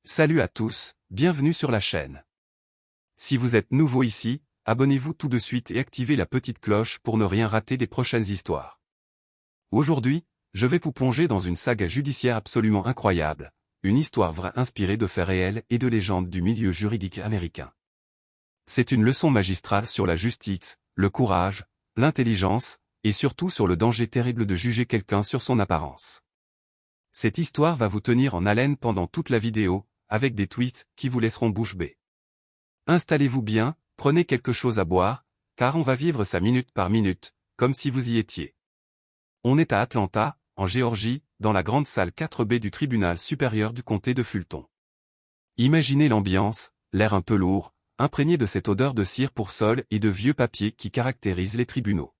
Salut à tous, bienvenue sur la chaîne. Si vous êtes nouveau ici, abonnez-vous tout de suite et activez la petite cloche pour ne rien rater des prochaines histoires. Aujourd'hui, je vais vous plonger dans une saga judiciaire absolument incroyable, une histoire vraie inspirée de faits réels et de légendes du milieu juridique américain. C'est une leçon magistrale sur la justice, le courage, l'intelligence, et surtout sur le danger terrible de juger quelqu'un sur son apparence. Cette histoire va vous tenir en haleine pendant toute la vidéo, avec des tweets qui vous laisseront bouche bée. Installez-vous bien, prenez quelque chose à boire, car on va vivre ça minute par minute, comme si vous y étiez. On est à Atlanta, en Géorgie, dans la grande salle 4B du tribunal supérieur du comté de Fulton. Imaginez l'ambiance, l'air un peu lourd, imprégné de cette odeur de cire pour sol et de vieux papier qui caractérise les tribunaux.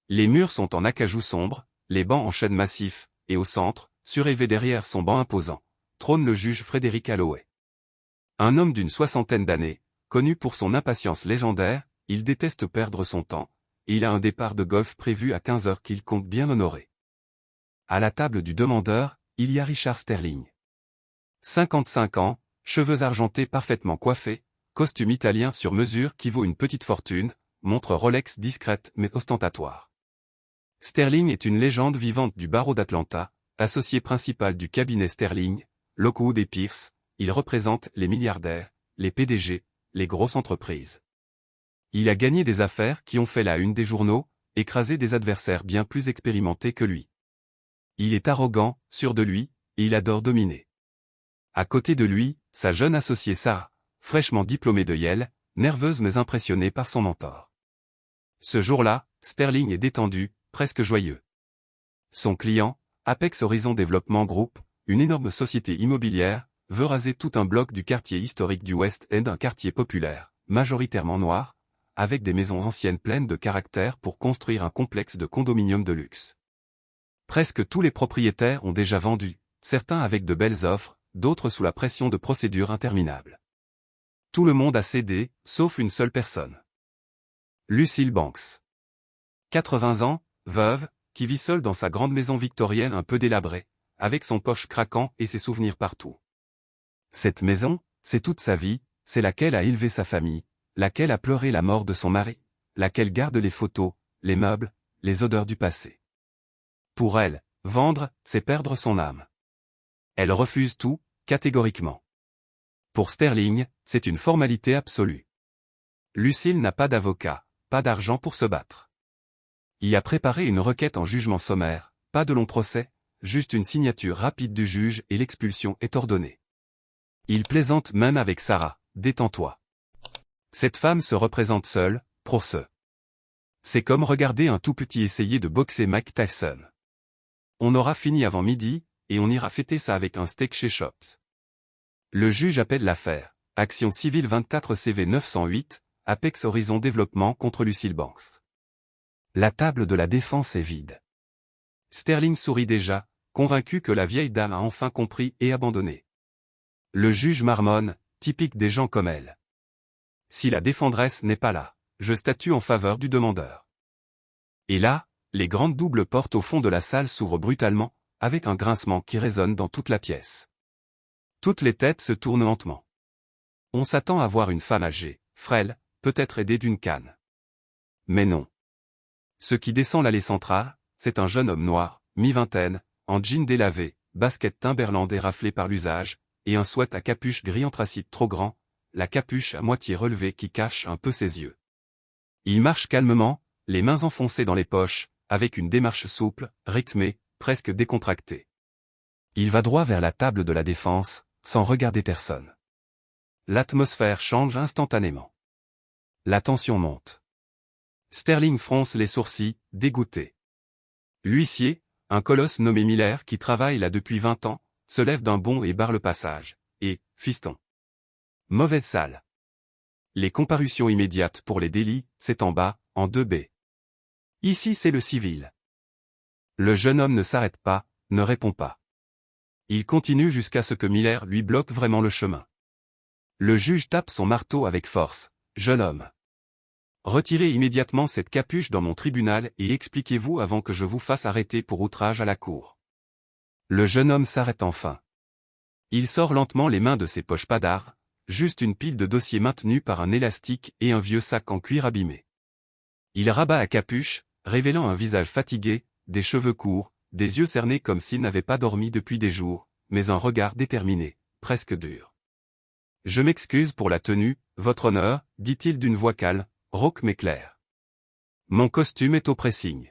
Les murs sont en acajou sombre, les bancs en chêne massif, et au centre, surélevé derrière son banc imposant, trône le juge Frederick Holloway. Un homme d'une soixantaine d'années, connu pour son impatience légendaire, il déteste perdre son temps, et il a un départ de golf prévu à 15 heures qu'il compte bien honorer. À la table du demandeur, il y a Richard Sterling. 55 ans, cheveux argentés parfaitement coiffés, costume italien sur mesure qui vaut une petite fortune, montre Rolex discrète mais ostentatoire. Sterling est une légende vivante du barreau d'Atlanta, associé principal du cabinet Sterling, Lockwood et Pierce. Il représente les milliardaires, les PDG, les grosses entreprises. Il a gagné des affaires qui ont fait la une des journaux, écrasé des adversaires bien plus expérimentés que lui. Il est arrogant, sûr de lui, et il adore dominer. À côté de lui, sa jeune associée Sarah, fraîchement diplômée de Yale, nerveuse mais impressionnée par son mentor. Ce jour-là, Sterling est détendu, presque joyeux. Son client, Apex Horizon Development Group, une énorme société immobilière, veut raser tout un bloc du quartier historique du West End, un quartier populaire, majoritairement noir, avec des maisons anciennes pleines de caractère pour construire un complexe de condominiums de luxe. Presque tous les propriétaires ont déjà vendu, certains avec de belles offres, d'autres sous la pression de procédures interminables. Tout le monde a cédé, sauf une seule personne. Lucille Banks. 80 ans, veuve, qui vit seule dans sa grande maison victorienne un peu délabrée, avec son poche craquant et ses souvenirs partout. Cette maison, c'est toute sa vie, c'est laquelle a élevé sa famille, laquelle a pleuré la mort de son mari, laquelle garde les photos, les meubles, les odeurs du passé. Pour elle, vendre, c'est perdre son âme. Elle refuse tout, catégoriquement. Pour Sterling, c'est une formalité absolue. Lucille n'a pas d'avocat, pas d'argent pour se battre. Il a préparé une requête en jugement sommaire, pas de long procès, juste une signature rapide du juge et l'expulsion est ordonnée. Il plaisante même avec Sarah, détends-toi. Cette femme se représente seule, pour ce. C'est comme regarder un tout petit essayer de boxer Mike Tyson. On aura fini avant midi, et on ira fêter ça avec un steak chez Chops. Le juge appelle l'affaire, Action civile 24 CV 908, Apex Horizon Développement contre Lucille Banks. La table de la défense est vide. Sterling sourit déjà, convaincu que la vieille dame a enfin compris et abandonné. Le juge marmonne, typique des gens comme elle. Si la défendresse n'est pas là, je statue en faveur du demandeur. Et là, les grandes doubles portes au fond de la salle s'ouvrent brutalement, avec un grincement qui résonne dans toute la pièce. Toutes les têtes se tournent lentement. On s'attend à voir une femme âgée, frêle, peut-être aidée d'une canne. Mais non. Ce qui descend l'allée centrale, c'est un jeune homme noir, mi-vingtaine, en jean délavé, basket Timberland éraflé par l'usage, et un sweat à capuche gris anthracite trop grand, la capuche à moitié relevée qui cache un peu ses yeux. Il marche calmement, les mains enfoncées dans les poches, avec une démarche souple, rythmée, presque décontractée. Il va droit vers la table de la défense, sans regarder personne. L'atmosphère change instantanément. La tension monte. Sterling fronce les sourcils, dégoûté. L'huissier, un colosse nommé Miller qui travaille là depuis 20 ans, se lève d'un bond et barre le passage. Et, fiston. Mauvaise salle. Les comparutions immédiates pour les délits, c'est en bas, en 2B. Ici c'est le civil. Le jeune homme ne s'arrête pas, ne répond pas. Il continue jusqu'à ce que Miller lui bloque vraiment le chemin. Le juge tape son marteau avec force. Jeune homme. Retirez immédiatement cette capuche dans mon tribunal et expliquez-vous avant que je vous fasse arrêter pour outrage à la cour. Le jeune homme s'arrête enfin. Il sort lentement les mains de ses poches padard, juste une pile de dossiers maintenus par un élastique et un vieux sac en cuir abîmé. Il rabat la capuche, révélant un visage fatigué, des cheveux courts, des yeux cernés comme s'il n'avait pas dormi depuis des jours, mais un regard déterminé, presque dur. « Je m'excuse pour la tenue, votre honneur, dit-il d'une voix calme, rauque mais claire. Mon costume est au pressing.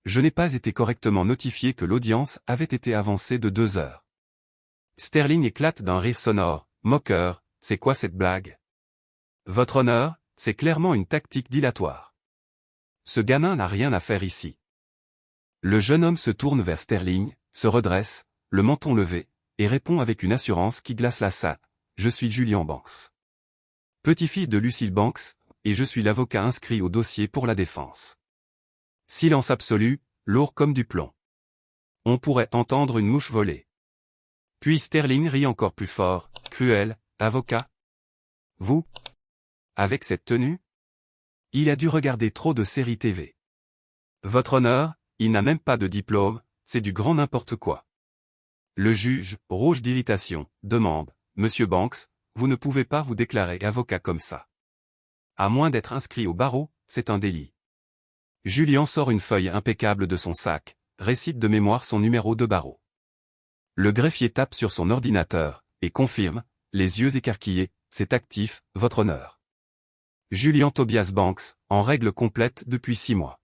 Je n'ai pas été correctement notifié que l'audience avait été avancée de 2 heures. Sterling éclate d'un rire sonore, moqueur, c'est quoi cette blague? Votre honneur, c'est clairement une tactique dilatoire. Ce gamin n'a rien à faire ici. Le jeune homme se tourne vers Sterling, se redresse, le menton levé, et répond avec une assurance qui glace la salle. Je suis Julian Banks. Petit-fils de Lucille Banks, et je suis l'avocat inscrit au dossier pour la défense. Silence absolu, lourd comme du plomb. On pourrait entendre une mouche voler. Puis Sterling rit encore plus fort, cruel, avocat. Vous? Avec cette tenue? Il a dû regarder trop de séries TV. Votre honneur, il n'a même pas de diplôme, c'est du grand n'importe quoi. Le juge, rouge d'irritation, demande, Monsieur Banks, vous ne pouvez pas vous déclarer avocat comme ça. À moins d'être inscrit au barreau, c'est un délit. Julian sort une feuille impeccable de son sac, récite de mémoire son numéro de barreau. Le greffier tape sur son ordinateur, et confirme, les yeux écarquillés, c'est actif, votre honneur. Julian Tobias Banks, en règle complète depuis 6 mois.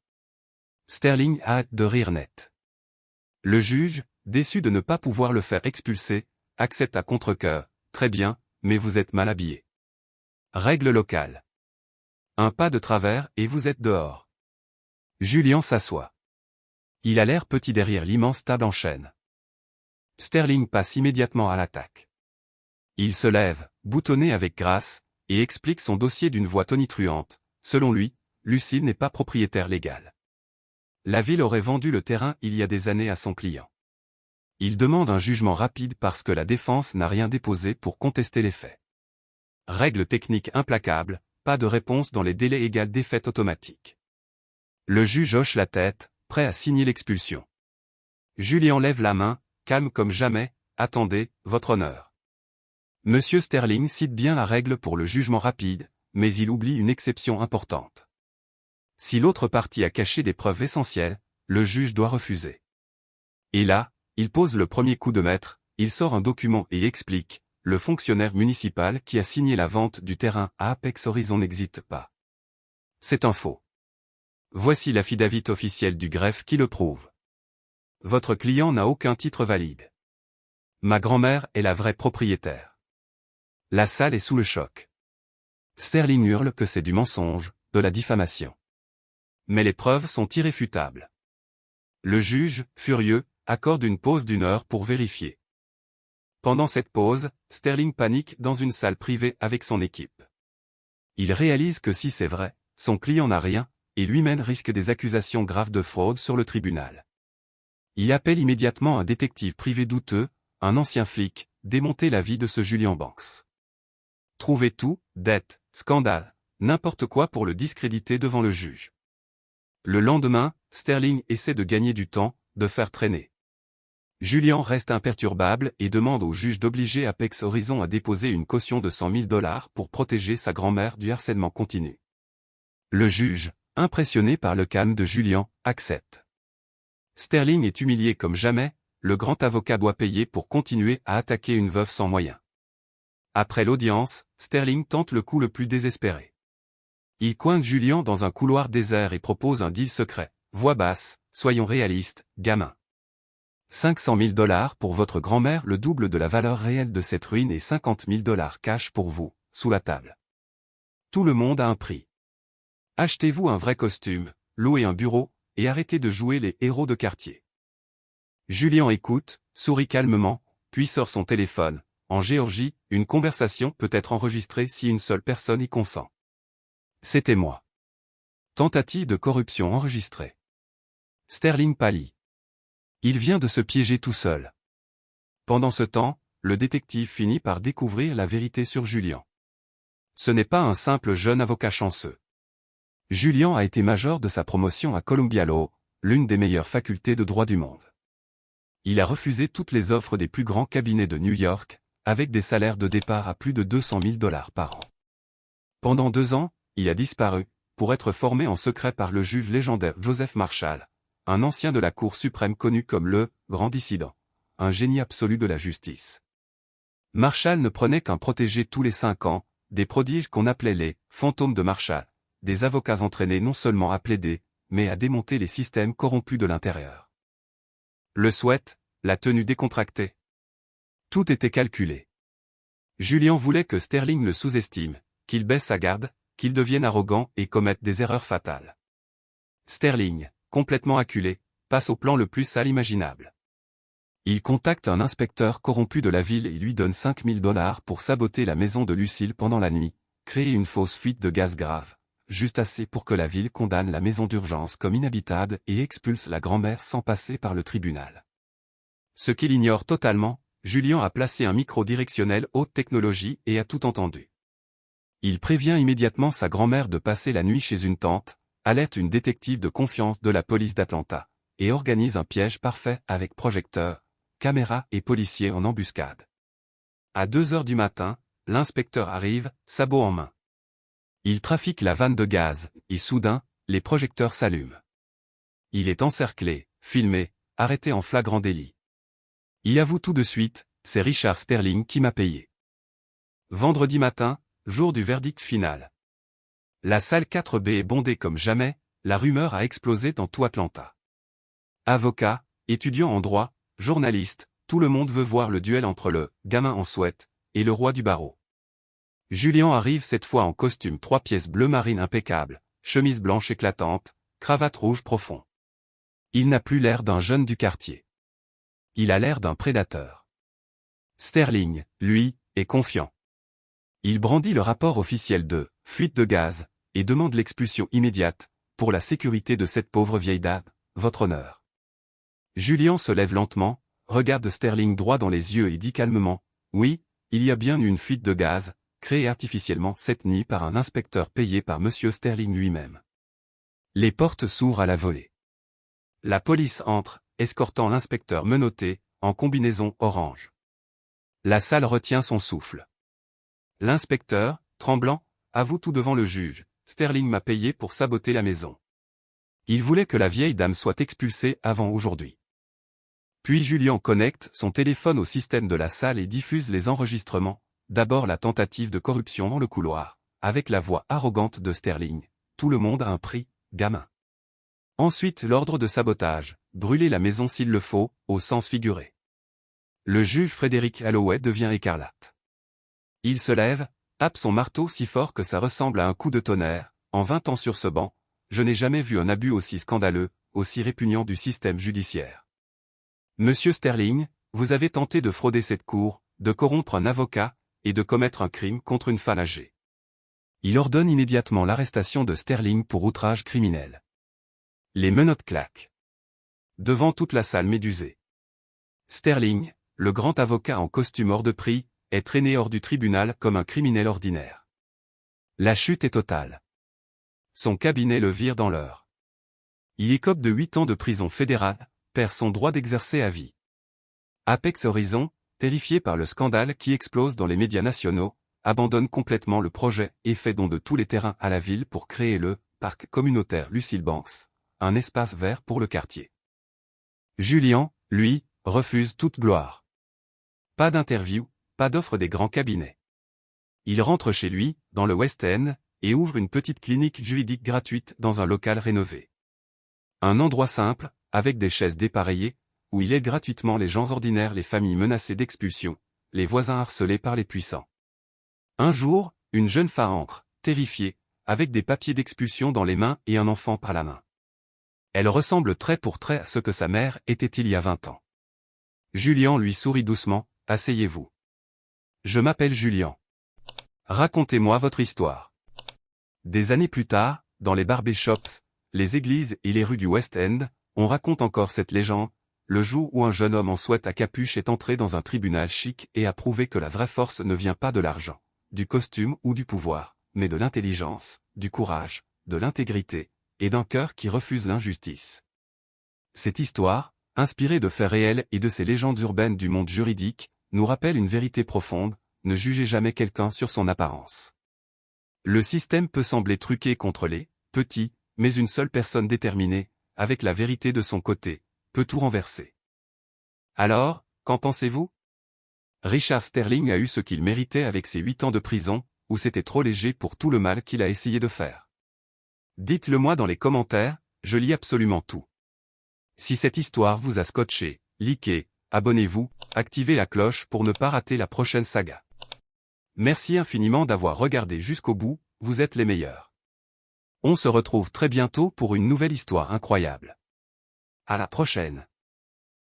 Sterling a hâte de rire net. Le juge, déçu de ne pas pouvoir le faire expulser, accepte à contre-cœur, très bien, mais vous êtes mal habillé. Règle locale. Un pas de travers et vous êtes dehors. Julian s'assoit. Il a l'air petit derrière l'immense table en chêne. Sterling passe immédiatement à l'attaque. Il se lève, boutonné avec grâce, et explique son dossier d'une voix tonitruante. Selon lui, Lucille n'est pas propriétaire légal. La ville aurait vendu le terrain il y a des années à son client. Il demande un jugement rapide parce que la défense n'a rien déposé pour contester les faits. Règle technique implacable, pas de réponse dans les délais égale défaite automatique. Le juge hoche la tête, prêt à signer l'expulsion. Julian lève la main, calme comme jamais, attendez, votre honneur. Monsieur Sterling cite bien la règle pour le jugement rapide, mais il oublie une exception importante. Si l'autre partie a caché des preuves essentielles, le juge doit refuser. Et là, il pose le premier coup de maître, il sort un document et explique, le fonctionnaire municipal qui a signé la vente du terrain à Apex Horizon n'existe pas. C'est un faux. Voici l'affidavit officiel du greffe qui le prouve. Votre client n'a aucun titre valide. Ma grand-mère est la vraie propriétaire. La salle est sous le choc. Sterling hurle que c'est du mensonge, de la diffamation. Mais les preuves sont irréfutables. Le juge, furieux, accorde une pause d'1 heure pour vérifier. Pendant cette pause, Sterling panique dans une salle privée avec son équipe. Il réalise que si c'est vrai, son client n'a rien, et lui-même risque des accusations graves de fraude sur le tribunal. Il appelle immédiatement un détective privé douteux, un ancien flic, démonter la vie de ce Julian Banks. Trouver tout, dette, scandale, n'importe quoi pour le discréditer devant le juge. Le lendemain, Sterling essaie de gagner du temps, de faire traîner. Julian reste imperturbable et demande au juge d'obliger Apex Horizon à déposer une caution de $100 000 pour protéger sa grand-mère du harcèlement continu. Le juge, impressionné par le calme de Julian, accepte. Sterling est humilié comme jamais, le grand avocat doit payer pour continuer à attaquer une veuve sans moyens. Après l'audience, Sterling tente le coup le plus désespéré. Il coince Julian dans un couloir désert et propose un deal secret. Voix basse, soyons réalistes, gamin. $500 000 pour votre grand-mère, le double de la valeur réelle de cette ruine et $50 000 cash pour vous, sous la table. Tout le monde a un prix. Achetez-vous un vrai costume, louez un bureau, et arrêtez de jouer les héros de quartier. Julian écoute, sourit calmement, puis sort son téléphone. En Géorgie, une conversation peut être enregistrée si une seule personne y consent. C'était moi. Tentative de corruption enregistrée. Sterling pâlit. Il vient de se piéger tout seul. Pendant ce temps, le détective finit par découvrir la vérité sur Julian. Ce n'est pas un simple jeune avocat chanceux. Julian a été major de sa promotion à Columbia Law, l'une des meilleures facultés de droit du monde. Il a refusé toutes les offres des plus grands cabinets de New York, avec des salaires de départ à plus de 200 000 $ par an. Pendant 2 ans, il a disparu, pour être formé en secret par le juge légendaire Joseph Marshall, un ancien de la Cour suprême connu comme le « Grand Dissident », un génie absolu de la justice. Marshall ne prenait qu'un protégé tous les 5 ans, des prodiges qu'on appelait les « fantômes de Marshall », des avocats entraînés non seulement à plaider, mais à démonter les systèmes corrompus de l'intérieur. Le sweat, la tenue décontractée. Tout était calculé. Julian voulait que Sterling le sous-estime, qu'il baisse sa garde, qu'il devienne arrogant et commette des erreurs fatales. Sterling, complètement acculé, passe au plan le plus sale imaginable. Il contacte un inspecteur corrompu de la ville et lui donne 5 000 $ pour saboter la maison de Lucille pendant la nuit, créer une fausse fuite de gaz grave, juste assez pour que la ville condamne la maison d'urgence comme inhabitable et expulse la grand-mère sans passer par le tribunal. Ce qu'il ignore totalement, Julian a placé un micro directionnel haute technologie et a tout entendu. Il prévient immédiatement sa grand-mère de passer la nuit chez une tante, alerte une détective de confiance de la police d'Atlanta, et organise un piège parfait avec projecteurs, caméras et policiers en embuscade. À 2 heures du matin, l'inspecteur arrive, sabot en main. Il trafique la vanne de gaz, et soudain, les projecteurs s'allument. Il est encerclé, filmé, arrêté en flagrant délit. Il avoue tout de suite, c'est Richard Sterling qui m'a payé. Vendredi matin, jour du verdict final. La salle 4B est bondée comme jamais, la rumeur a explosé dans tout Atlanta. Avocats, étudiants en droit, journalistes, tout le monde veut voir le duel entre le « gamin en sweat » et le roi du barreau. Julian arrive cette fois en costume 3 pièces bleu marine impeccable, chemise blanche éclatante, cravate rouge profond. Il n'a plus l'air d'un jeune du quartier. Il a l'air d'un prédateur. Sterling, lui, est confiant. Il brandit le rapport officiel de « fuite de gaz » et demande l'expulsion immédiate, pour la sécurité de cette pauvre vieille dame, votre honneur. Julian se lève lentement, regarde Sterling droit dans les yeux et dit calmement, « Oui, il y a bien eu une fuite de gaz, créée artificiellement cette nuit par un inspecteur payé par Monsieur Sterling lui-même. » Les portes s'ouvrent à la volée. La police entre, escortant l'inspecteur menotté, en combinaison orange. La salle retient son souffle. L'inspecteur, tremblant, avoue tout devant le juge, « Sterling m'a payé pour saboter la maison. Il voulait que la vieille dame soit expulsée avant aujourd'hui. » Puis Julian connecte son téléphone au système de la salle et diffuse les enregistrements, d'abord la tentative de corruption dans le couloir, avec la voix arrogante de Sterling, « Tout le monde a un prix, gamin. » Ensuite l'ordre de sabotage, brûler la maison s'il le faut, au sens figuré. Le juge Frédéric Holloway devient écarlate. Il se lève, tape son marteau si fort que ça ressemble à un coup de tonnerre, en 20 ans sur ce banc, je n'ai jamais vu un abus aussi scandaleux, aussi répugnant du système judiciaire. Monsieur Sterling, vous avez tenté de frauder cette cour, de corrompre un avocat, et de commettre un crime contre une femme âgée. Il ordonne immédiatement l'arrestation de Sterling pour outrage criminel. Les menottes claquent. Devant toute la salle médusée. Sterling, le grand avocat en costume hors de prix, est traîné hors du tribunal comme un criminel ordinaire. La chute est totale. Son cabinet le vire dans l'heure. Il écope de 8 ans de prison fédérale, perd son droit d'exercer à vie. Apex Horizon, terrifié par le scandale qui explose dans les médias nationaux, abandonne complètement le projet et fait don de tous les terrains à la ville pour créer le parc communautaire Lucille Banks, un espace vert pour le quartier. Julian, lui, refuse toute gloire. Pas d'interview, pas d'offre des grands cabinets. Il rentre chez lui, dans le West End, et ouvre une petite clinique juridique gratuite dans un local rénové. Un endroit simple, avec des chaises dépareillées, où il aide gratuitement les gens ordinaires, les familles menacées d'expulsion, les voisins harcelés par les puissants. Un jour, une jeune femme entre, terrifiée, avec des papiers d'expulsion dans les mains et un enfant par la main. Elle ressemble trait pour trait à ce que sa mère était il y a 20 ans. Julian lui sourit doucement, « Asseyez-vous. Je m'appelle Julian. Racontez-moi votre histoire. » Des années plus tard, dans les barbershops, les églises et les rues du West End, on raconte encore cette légende, le jour où un jeune homme en sweat à capuche est entré dans un tribunal chic et a prouvé que la vraie force ne vient pas de l'argent, du costume ou du pouvoir, mais de l'intelligence, du courage, de l'intégrité, et d'un cœur qui refuse l'injustice. Cette histoire, inspiré de faits réels et de ces légendes urbaines du monde juridique, nous rappelle une vérité profonde, ne jugez jamais quelqu'un sur son apparence. Le système peut sembler truqué contre les petits, mais une seule personne déterminée, avec la vérité de son côté, peut tout renverser. Alors, qu'en pensez-vous? Richard Sterling a eu ce qu'il méritait avec ses 8 ans de prison, ou c'était trop léger pour tout le mal qu'il a essayé de faire? Dites-le moi dans les commentaires, je lis absolument tout. Si cette histoire vous a scotché, likez, abonnez-vous, activez la cloche pour ne pas rater la prochaine saga. Merci infiniment d'avoir regardé jusqu'au bout, vous êtes les meilleurs. On se retrouve très bientôt pour une nouvelle histoire incroyable. À la prochaine.